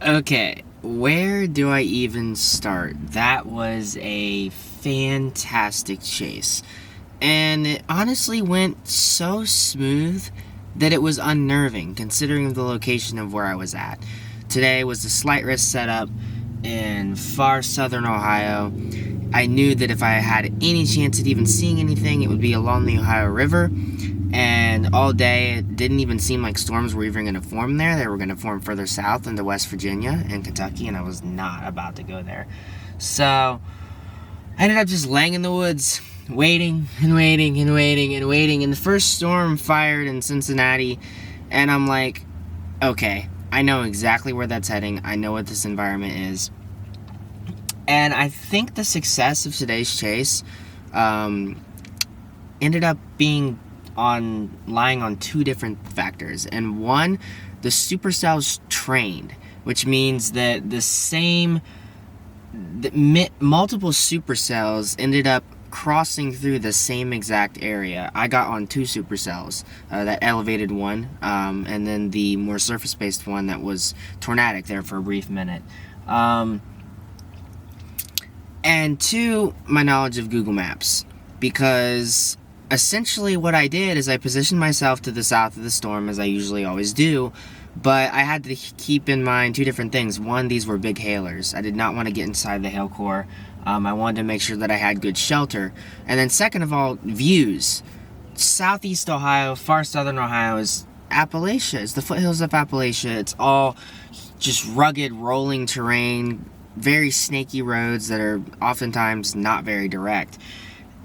Okay, where do I even start? That was a fantastic chase. And it honestly went so smooth that it was unnerving considering the location of where I was at. Today was a slight risk setup in far southern Ohio. I knew that if I had any chance at even seeing anything, it would be along the Ohio River. And all day, it didn't even seem like storms were even going to form there. They were going to form further south into West Virginia and Kentucky, and I was not about to go there. So I ended up just laying in the woods, waiting and waiting and waiting and waiting. And the first storm fired in Cincinnati, and I'm like, okay, I know exactly where that's heading. I know what this environment is. And I think the success of today's chase ended up being lying on two different factors. And one, the supercells trained, which means that multiple supercells ended up crossing through the same exact area. I got on two supercells, that elevated one, and then the more surface-based one that was tornadic there for a brief minute. And two, my knowledge of Google Maps, because essentially what I did is I positioned myself to the south of the storm, as I usually always do, but I had to keep in mind two different things. One, these were big hailers. I did not want to get inside the hail core. I wanted to make sure that I had good shelter. And then second of all, views. Southeast Ohio, far southern Ohio is Appalachia. It's the foothills of Appalachia. It's all just rugged, rolling terrain, very snaky roads that are oftentimes not very direct.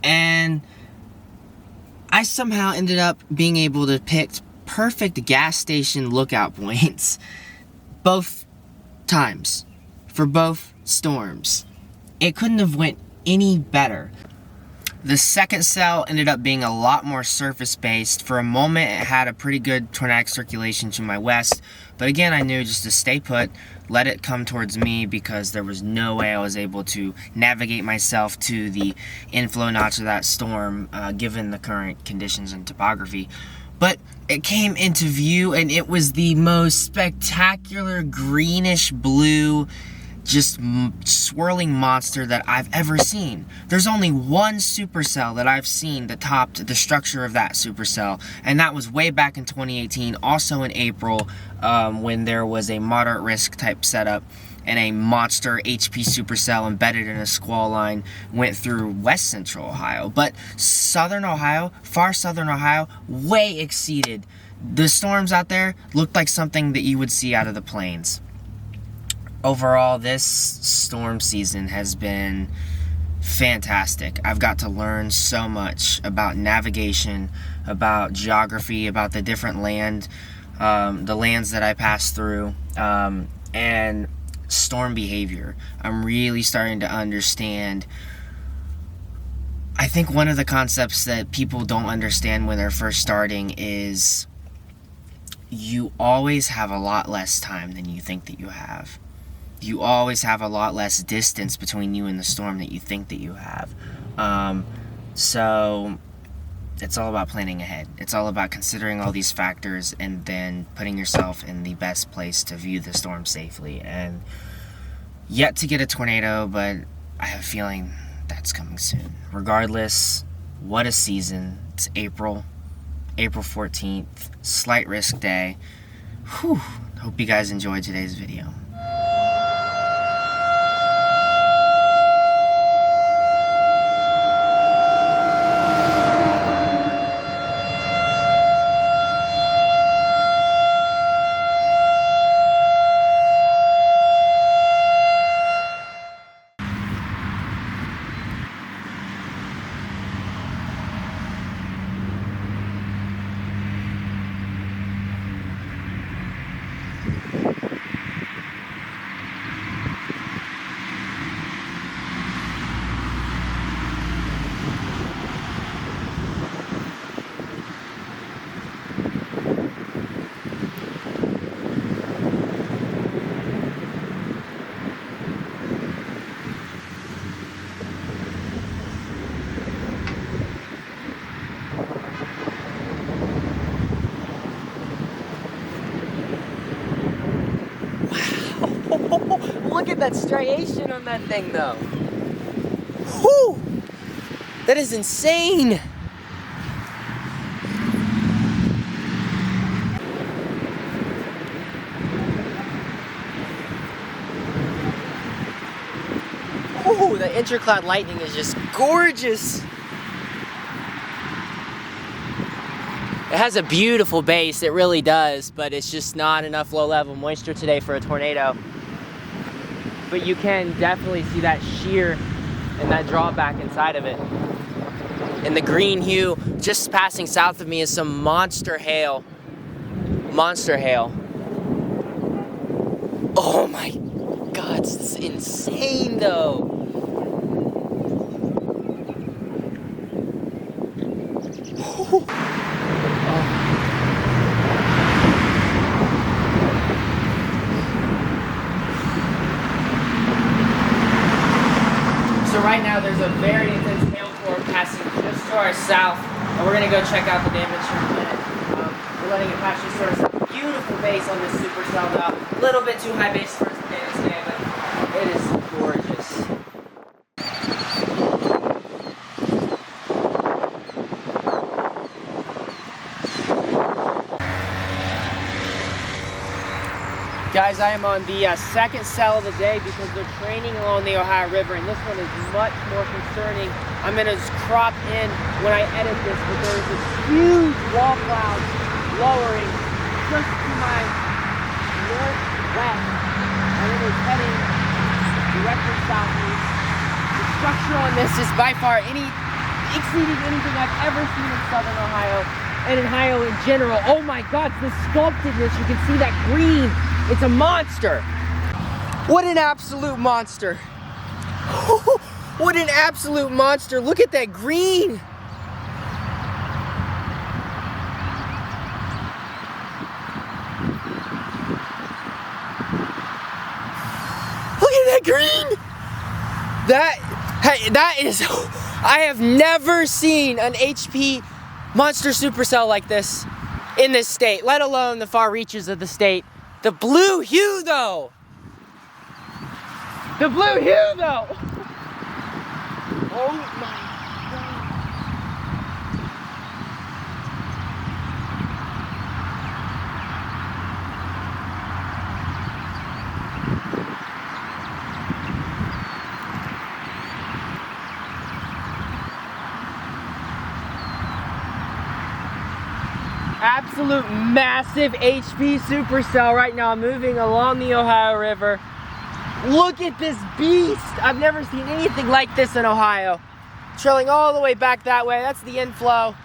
And I somehow ended up being able to pick perfect gas station lookout points both times for both storms. It couldn't have went any better. The second cell ended up being a lot more surface-based. For a moment, it had a pretty good tornadic circulation to my west, but again, I knew just to stay put, let it come towards me, because there was no way I was able to navigate myself to the inflow notch of that storm, given the current conditions and topography. But it came into view, and it was the most spectacular greenish-blue, just swirling monster that I've ever seen. There's only one supercell that I've seen that topped the structure of that supercell, and that was way back in 2018, also in April, when there was a moderate risk type setup and a monster HP supercell embedded in a squall line went through west central Ohio. But southern Ohio, far southern Ohio, way exceeded. The storms out there looked like something that you would see out of the plains. Overall, this storm season has been fantastic. I've got to learn so much about navigation, about geography, about the different the lands that I pass through, and storm behavior. I'm really starting to understand. I think one of the concepts that people don't understand when they're first starting is you always have a lot less time than you think that you have. You always have a lot less distance between you and the storm that you think that you have. So it's all about planning ahead. It's all about considering all these factors and then putting yourself in the best place to view the storm safely. And yet to get a tornado, but I have a feeling that's coming soon. Regardless, what a season. It's April 14th, slight risk day. Whew. Hope you guys enjoyed today's video. at that striation on that thing though. Whew! That is insane! Ooh, the intercloud lightning is just gorgeous. It has a beautiful base, it really does, but it's just not enough low-level moisture today for a tornado. But you can definitely see that shear and that drawback inside of it. And the green hue just passing south of me is some monster hail. Monster hail. Oh my God, it's insane though. So right now there's a very intense hail core passing just to our south, and we're gonna go check out the damage for a minute. We're letting it pass just to our south. Beautiful base on this supercell though. A little bit too high base for tornadoes today, but it is gorgeous. Guys, I am on the second cell of the day because they're training along the Ohio River, and this one is much more concerning. I'm going to just crop in when I edit this, but there's this huge wall cloud lowering just to my northwest, and it is heading directly southeast. The structure on this is by far exceeding anything I've ever seen in southern Ohio, and in Ohio in general. Oh my God, the sculptedness, you can see that green. It's a monster. What an absolute monster. What an absolute monster. Look at that green. Look at that green. That is, I have never seen an HP monster supercell like this in this state, let alone the far reaches of the state. The blue hue though! The blue hue though! Oh my God. Absolute massive HP supercell right now moving along the Ohio River. Look at this beast! I've never seen anything like this in Ohio. Trailing all the way back that way, that's the inflow.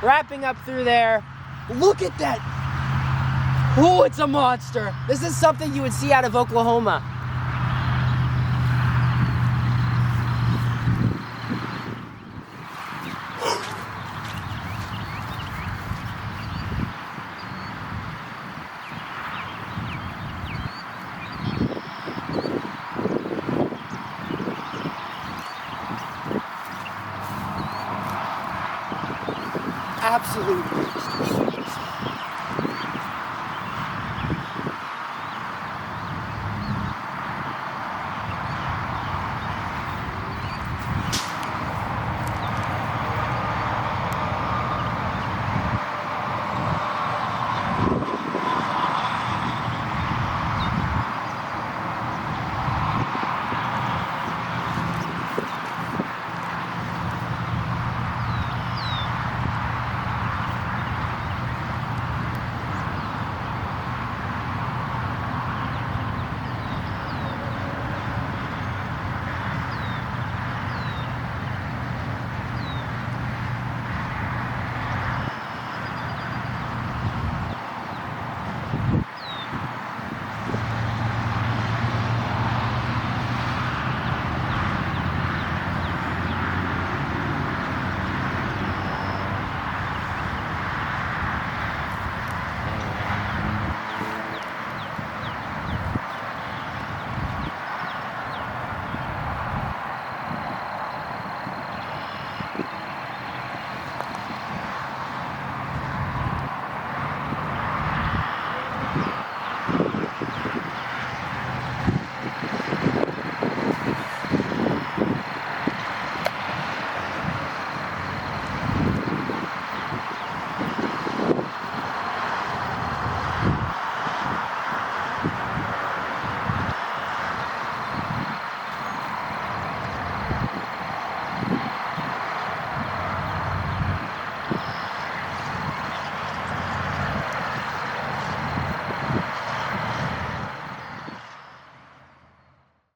Wrapping up through there. Look at that! Oh, it's a monster! This is something you would see out of Oklahoma. Absolute beast.